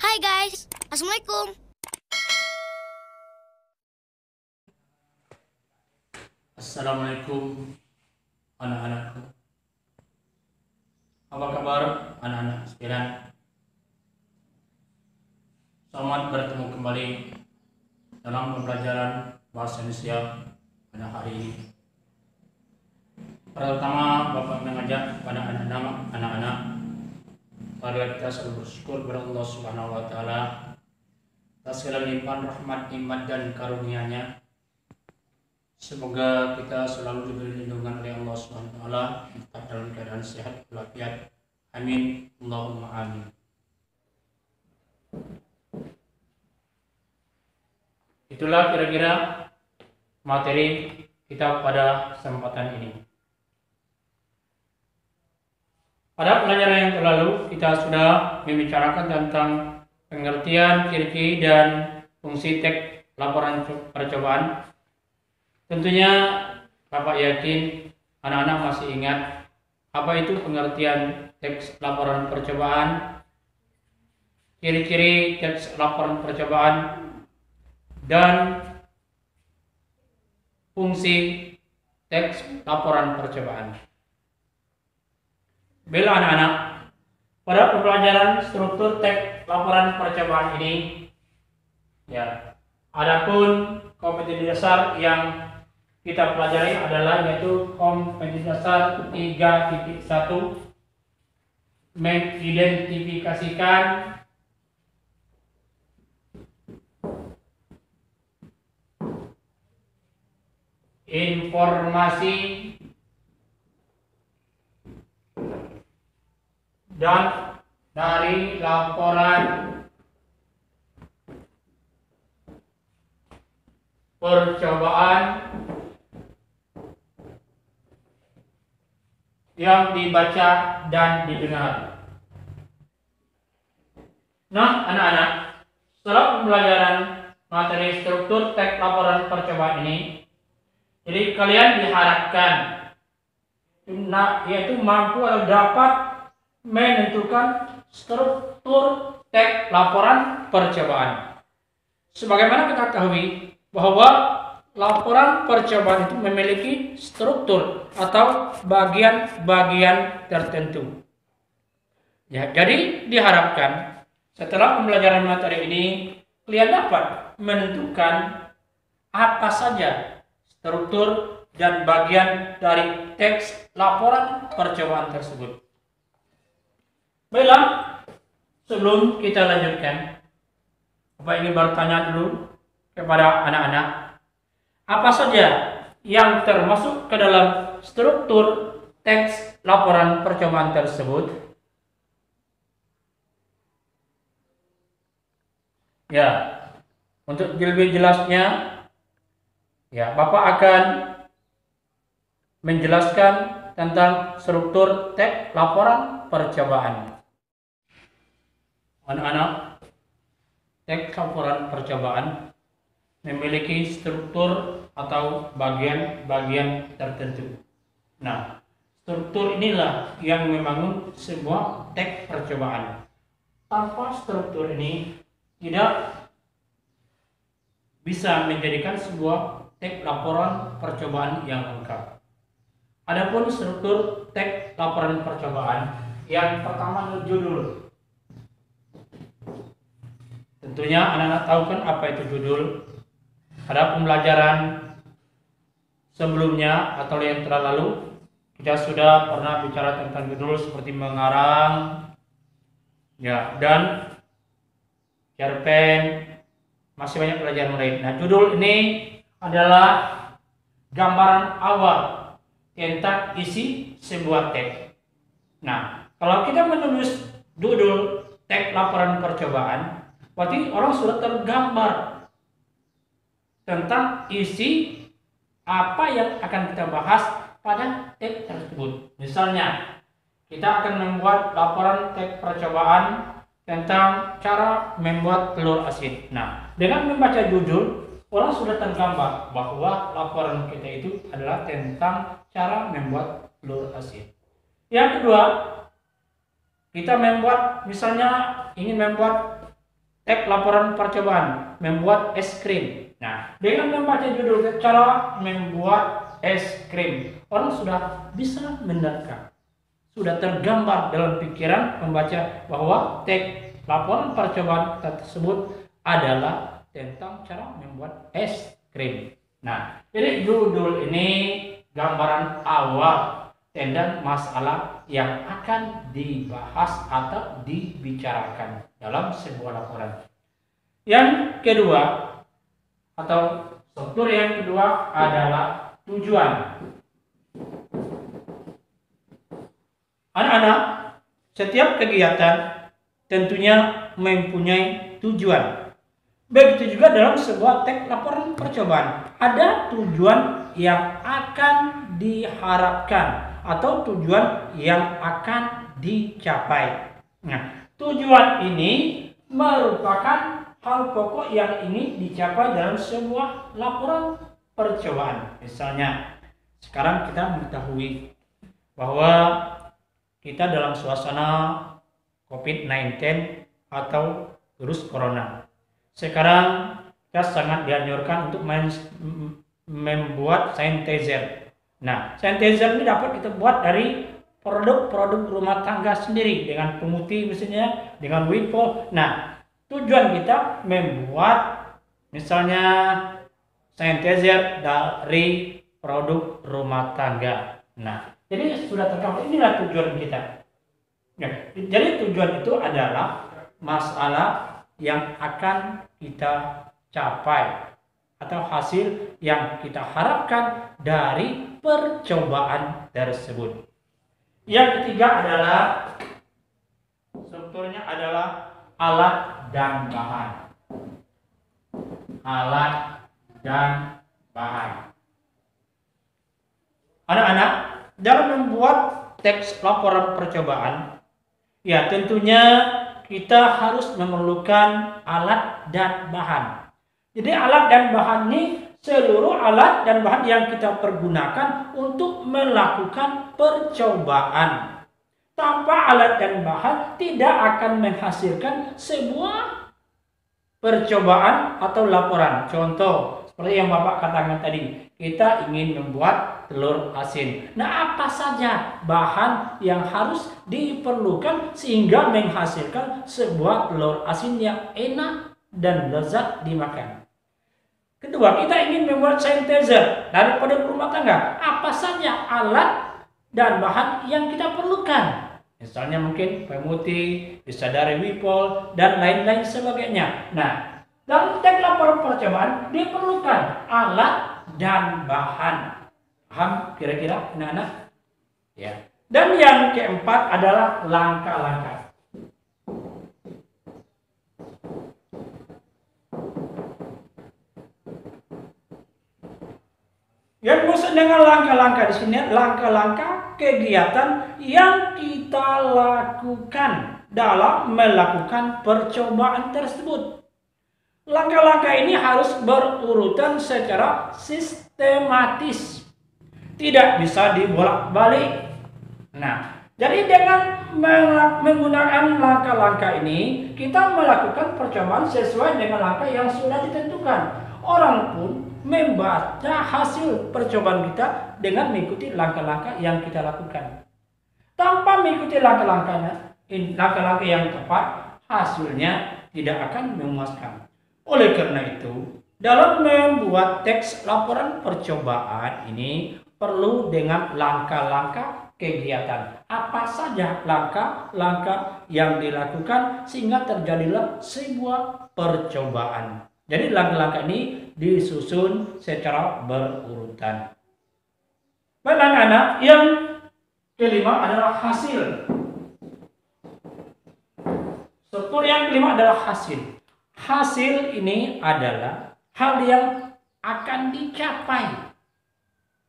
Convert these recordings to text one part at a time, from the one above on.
Hai guys, Assalamualaikum. Assalamualaikum anak-anakku. Apa kabar anak-anak sekalian? Selamat bertemu kembali dalam pembelajaran bahasa Indonesia pada hari ini. Pertama, Bapak mengajak kepada anak-anak, marilah kita selalu bersyukur kepada Allah Subhanahu wa taala atas segala limpahan rahmat, nikmat dan karunia-Nya. Semoga kita selalu diberi lindungan oleh Allah Subhanahu wa taala, tetap dalam keadaan sehat walafiat. Amin. Allahumma amin. Itulah kira-kira materi kita pada kesempatan ini. Pada pelajaran yang terlalu kita sudah membicarakan tentang pengertian, ciri-ciri dan fungsi teks laporan percobaan. Tentunya Bapak yakin anak-anak masih ingat apa itu pengertian teks laporan percobaan, ciri-ciri teks laporan percobaan, dan fungsi teks laporan percobaan. Baiklah anak-anak, pada pembelajaran struktur teks laporan percobaan ini, adapun kompetensi dasar yang kita pelajari adalah yaitu kompetensi dasar 3.1, mengidentifikasikan informasi dan dari laporan percobaan yang dibaca dan didengar. Nah, anak-anak, setelah pembelajaran materi struktur teks laporan percobaan ini, jadi kalian diharapkan yaitu mampu atau dapat menentukan struktur teks laporan percobaan. Sebagaimana kita ketahui bahwa laporan percobaan itu memiliki struktur atau bagian-bagian tertentu. Jadi diharapkan setelah pembelajaran materi ini kalian dapat menentukan apa saja struktur dan bagian dari teks laporan percobaan tersebut. Baiklah, sebelum kita lanjutkan, Bapak ingin bertanya dulu kepada anak-anak, apa saja yang termasuk ke dalam struktur teks laporan percobaan tersebut? Untuk lebih jelasnya, Bapak akan menjelaskan tentang struktur teks laporan percobaan. Anak-anak, teks laporan percobaan memiliki struktur atau bagian-bagian tertentu. Nah, struktur inilah yang membangun sebuah teks percobaan. Tanpa struktur ini tidak bisa menjadikan sebuah teks laporan percobaan yang lengkap. Adapun struktur teks laporan percobaan, yang pertama adalah judul. Tentunya anak-anak tahu kan apa itu judul. Pada pembelajaran sebelumnya atau yang terlalu kita sudah pernah bicara tentang judul seperti mengarang, dan cerpen, masih banyak pelajaran lain. Nah, judul ini adalah gambaran awal tentang isi sebuah teks. Nah, kalau kita menulis judul teks laporan percobaan, berarti orang sudah tergambar tentang isi apa yang akan kita bahas pada teks tersebut. Misalnya, kita akan membuat laporan teks percobaan tentang cara membuat telur asin. Nah, dengan membaca judul, orang sudah tergambar bahwa laporan kita itu adalah tentang cara membuat telur asin. Yang kedua, kita membuat, misalnya ingin membuat teks laporan percobaan membuat es krim. Nah, dengan membaca judul cara membuat es krim, orang sudah bisa menerka, sudah tergambar dalam pikiran membaca bahwa teks laporan percobaan tersebut adalah tentang cara membuat es krim. Nah, jadi judul ini gambaran awal tentang masalah yang akan dibahas atau dibicarakan dalam sebuah laporan. Yang kedua atau struktur yang kedua adalah tujuan. Anak-anak, setiap kegiatan tentunya mempunyai tujuan. Begitu juga dalam sebuah teks laporan percobaan, ada tujuan yang akan diharapkan atau tujuan yang akan dicapai. Nah, tujuan ini merupakan hal pokok yang ingin dicapai dalam sebuah laporan percobaan. Misalnya, sekarang kita mengetahui bahwa kita dalam suasana COVID-19 atau virus corona. Sekarang kita sangat dianjurkan untuk membuat sanitizer. Nah, sanitizer ini dapat kita buat dari produk-produk rumah tangga sendiri dengan pemutih misalnya, dengan Wipol. Nah, tujuan kita membuat misalnya sanitizer dari produk rumah tangga. Nah, jadi sudah tergambar, inilah tujuan kita. Ya, jadi tujuan itu adalah masalah yang akan kita capai atau hasil yang kita harapkan dari percobaan tersebut. Yang ketiga adalah strukturnya adalah alat dan bahan. Alat dan bahan. Anak-anak, dalam membuat teks laporan percobaan, ya tentunya kita harus memerlukan alat dan bahan. Jadi alat dan bahan ini seluruh alat dan bahan yang kita pergunakan untuk melakukan percobaan. Tanpa alat dan bahan tidak akan menghasilkan sebuah percobaan atau laporan. Contoh, seperti yang Bapak katakan tadi, kita ingin membuat telur asin. Nah, apa saja bahan yang harus diperlukan sehingga menghasilkan sebuah telur asin yang enak dan lezat dimakan? Kedua, kita ingin membuat sanitizer dari produk rumah tangga. Apa saja alat dan bahan yang kita perlukan? Misalnya mungkin pemutih, bisa dari Wipol, dan lain-lain sebagainya. Nah, dalam teks laporan percobaan diperlukan alat dan bahan. Paham kira-kira anak-anak? Ya. Dan yang keempat adalah langkah-langkah. Yang maksud dengan langkah-langkah di sini, langkah-langkah kegiatan yang kita lakukan dalam melakukan percobaan tersebut. Langkah-langkah ini harus berurutan secara sistematis. Tidak bisa dibolak-balik. Nah, jadi dengan menggunakan langkah-langkah ini, kita melakukan percobaan sesuai dengan langkah yang sudah ditentukan. Orang pun membaca hasil percobaan kita dengan mengikuti langkah-langkah yang kita lakukan. Tanpa mengikuti langkah-langkah yang tepat, hasilnya tidak akan memuaskan. Oleh karena itu, dalam membuat teks laporan percobaan ini perlu dengan langkah-langkah kegiatan. Apa saja langkah-langkah yang dilakukan sehingga terjadilah sebuah percobaan. Jadi langkah-langkah ini disusun secara berurutan. Baik anak-anak, yang kelima adalah hasil. Struktur yang kelima adalah hasil. Hasil ini adalah hal yang akan dicapai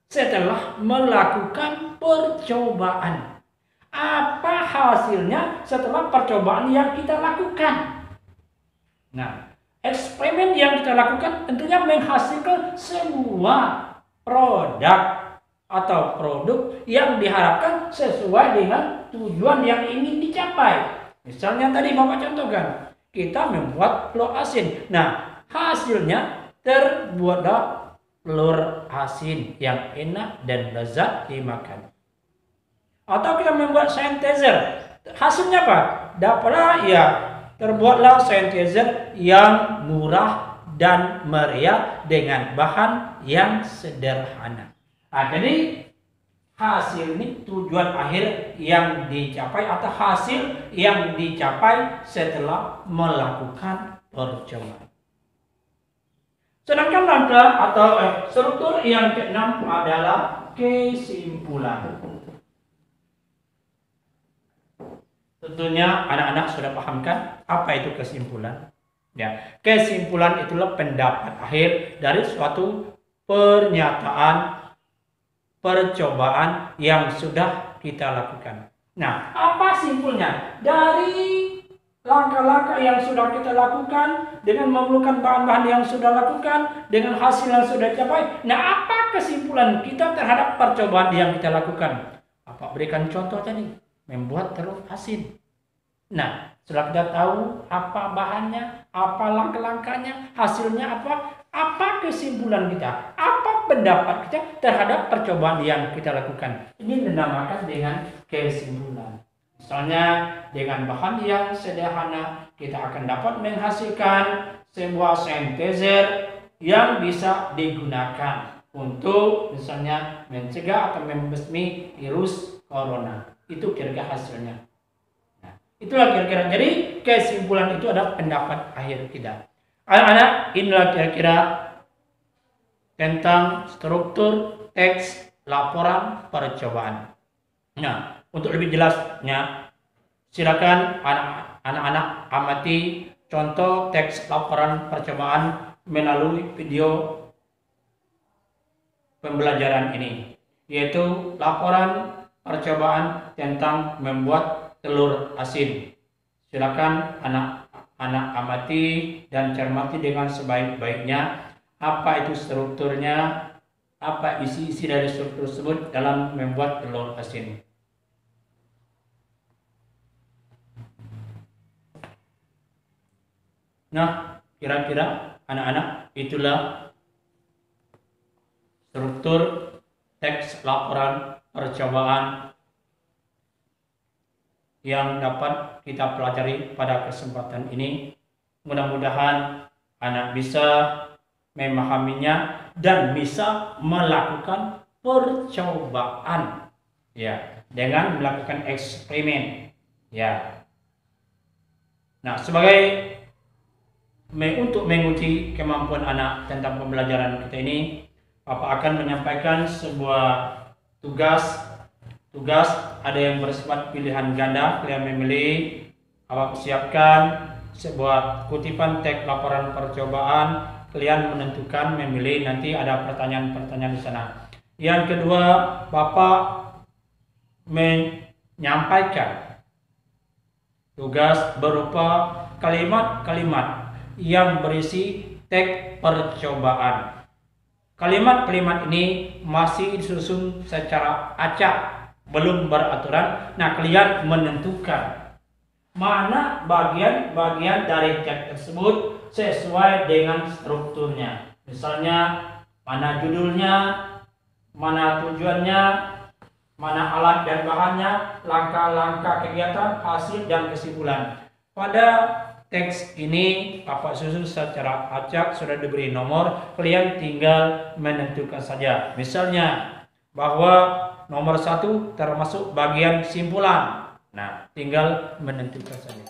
setelah melakukan percobaan. Apa hasilnya setelah percobaan yang kita lakukan? Nah, eksperimen yang kita lakukan tentunya menghasilkan sebuah produk atau produk yang diharapkan sesuai dengan tujuan yang ingin dicapai. Misalnya tadi Bapak contohkan, kita membuat telur asin. Nah, hasilnya terbuatlah telur asin yang enak dan lezat dimakan. Atau kita membuat synthesizer. Hasilnya apa? Dapatlah terbuatlah synthesizer yang murah dan meriah dengan bahan yang sederhana. Nah, jadi hasil ini tujuan akhir yang dicapai atau hasil yang dicapai setelah melakukan percobaan. Sedangkan langkah atau struktur yang keenam adalah kesimpulan. Tentunya anak-anak sudah pahamkan apa itu kesimpulan. Ya, kesimpulan itulah pendapat akhir dari suatu pernyataan percobaan yang sudah kita lakukan. Nah, apa simpulnya? Dari langkah-langkah yang sudah kita lakukan, dengan memerlukan bahan-bahan yang sudah lakukan, dengan hasil yang sudah capai. Nah, apa kesimpulan kita terhadap percobaan yang kita lakukan? Apa berikan contoh tadi? Membuat telur asin. Nah, setelah kita tahu apa bahannya, apa langkah-langkahnya, hasilnya apa kesimpulan kita, apa pendapat kita terhadap percobaan yang kita lakukan. Ini dinamakan dengan kesimpulan. Misalnya dengan bahan yang sederhana kita akan dapat menghasilkan sebuah synthesizer yang bisa digunakan untuk misalnya mencegah atau membasmi virus corona. Itu kira-kira hasilnya. Nah, itulah kira-kira. Jadi kesimpulan itu adalah pendapat akhir kita. Anak-anak, inilah kira-kira tentang struktur teks laporan percobaan. Nah, untuk lebih jelasnya, silakan anak-anak amati contoh teks laporan percobaan melalui video pembelajaran ini, yaitu laporan percobaan tentang membuat telur asin. Silakan anak-anak amati dan cermati dengan sebaik-baiknya apa itu strukturnya, apa isi-isi dari struktur tersebut dalam membuat telur asin. Nah, kira-kira anak-anak itulah struktur teks laporan percobaan yang dapat kita pelajari pada kesempatan ini. Mudah-mudahan anak bisa memahaminya dan bisa melakukan percobaan dengan melakukan eksperimen Nah, sebagai untuk menguji kemampuan anak tentang pembelajaran kita ini, Papa akan menyampaikan sebuah tugas ada yang bersifat pilihan ganda. Kalian memilih, Papa siapkan sebuah kutipan teks laporan percobaan. Kalian menentukan memilih, nanti ada pertanyaan-pertanyaan di sana. Yang kedua, Bapak menyampaikan tugas berupa kalimat-kalimat yang berisi teks percobaan. Kalimat-kalimat ini masih disusun secara acak, belum beraturan. Nah, kalian menentukan mana bagian-bagian dari teks tersebut sesuai dengan strukturnya. Misalnya, mana judulnya, mana tujuannya, mana alat dan bahannya, langkah-langkah kegiatan, hasil dan kesimpulan. Pada teks ini Bapak susun secara acak, sudah diberi nomor, kalian tinggal menentukan saja. Misalnya bahwa nomor 1 termasuk bagian simpulan. Nah, tinggal menentukan saja.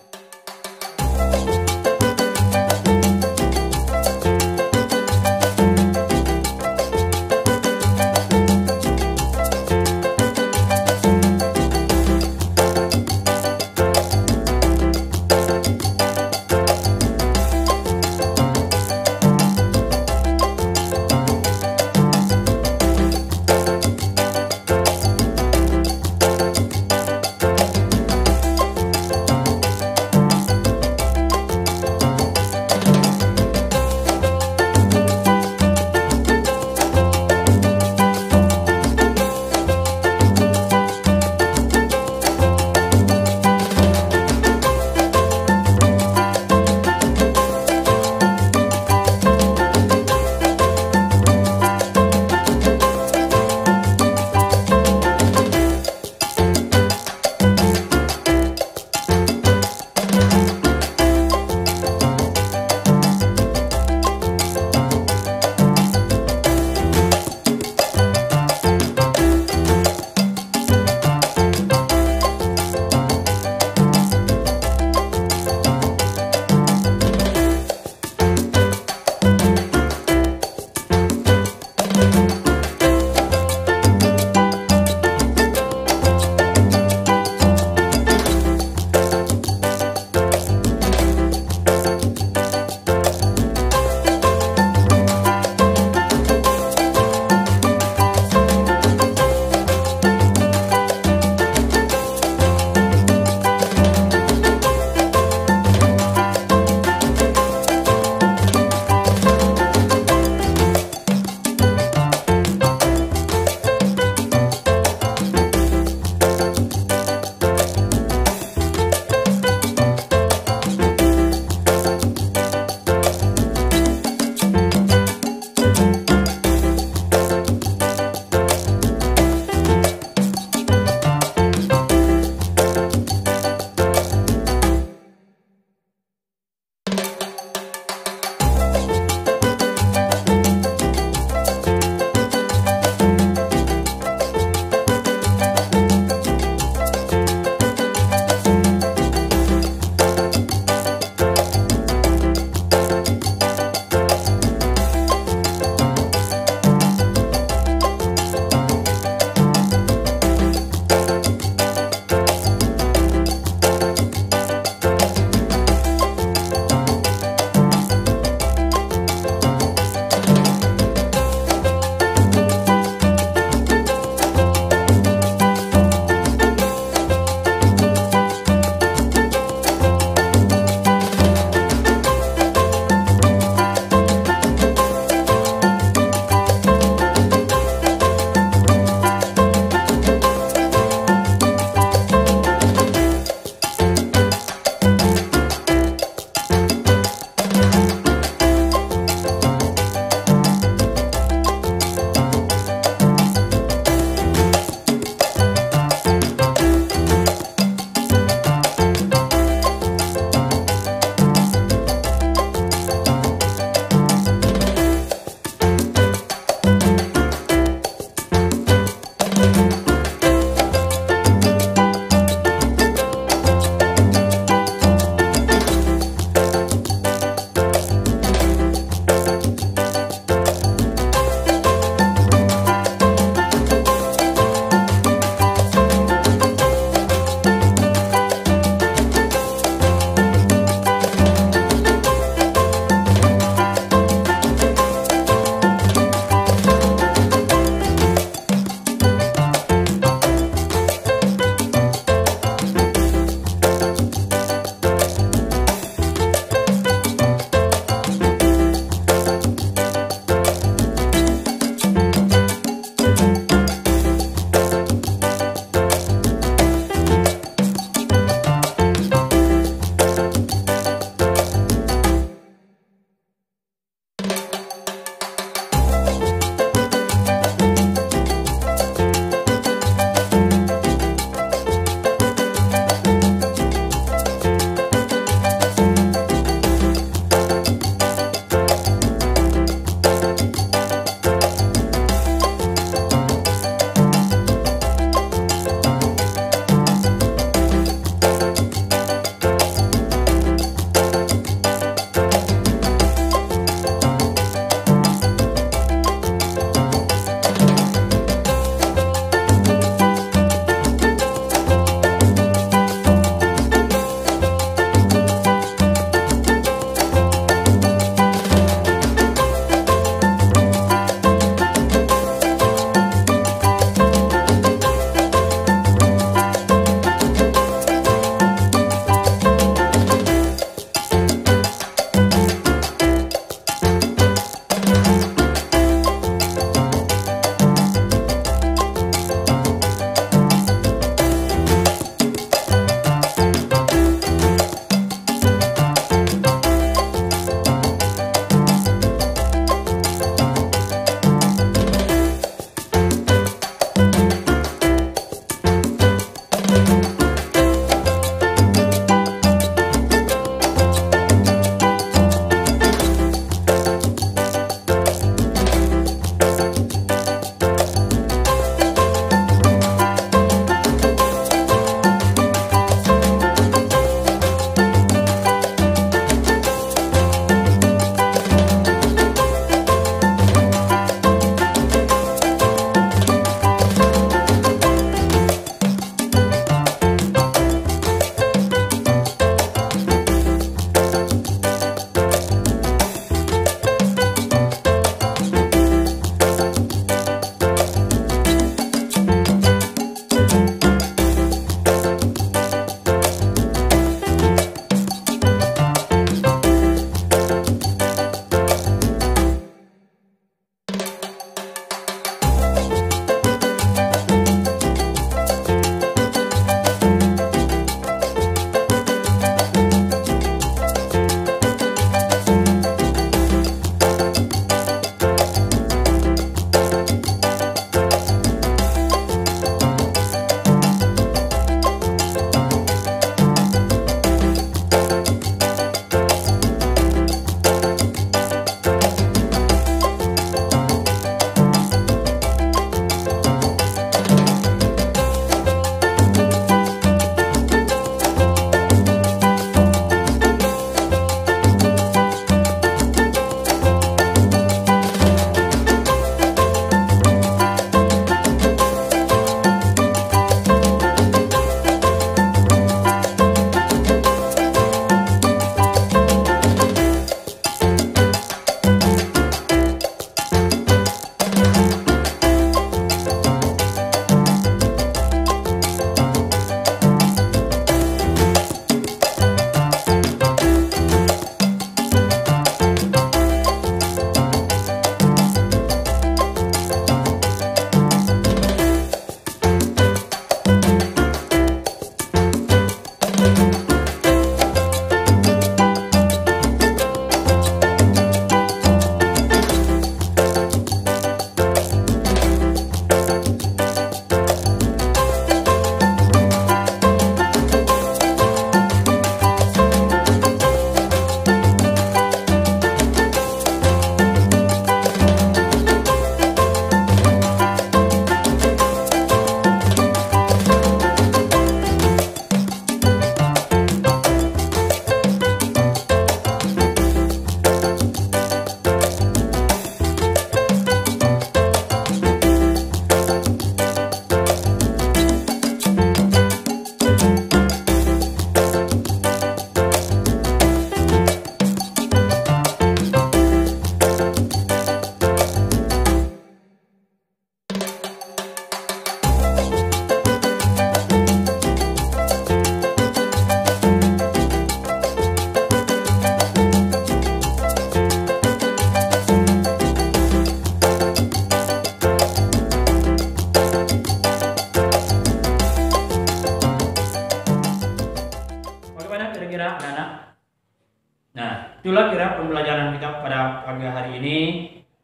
Nah, itulah kira pembelajaran kita pada pagi hari ini.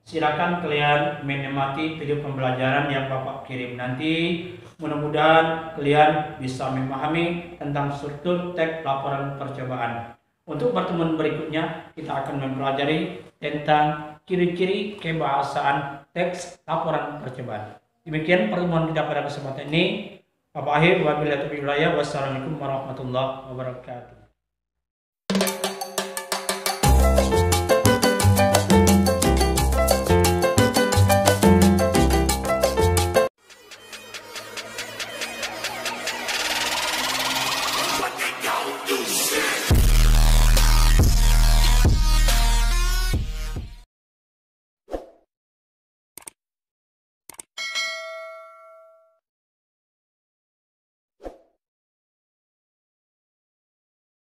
Silakan kalian menikmati video pembelajaran yang Bapak kirim nanti. Mudah-mudahan kalian bisa memahami tentang struktur teks laporan percobaan. Untuk pertemuan berikutnya, kita akan mempelajari tentang ciri-ciri kebahasaan teks laporan percobaan. Demikian pertemuan kita pada kesempatan ini. Bapak akhir, wabillahi taufiq wal hidayah. Wassalamualaikum warahmatullahi wabarakatuh.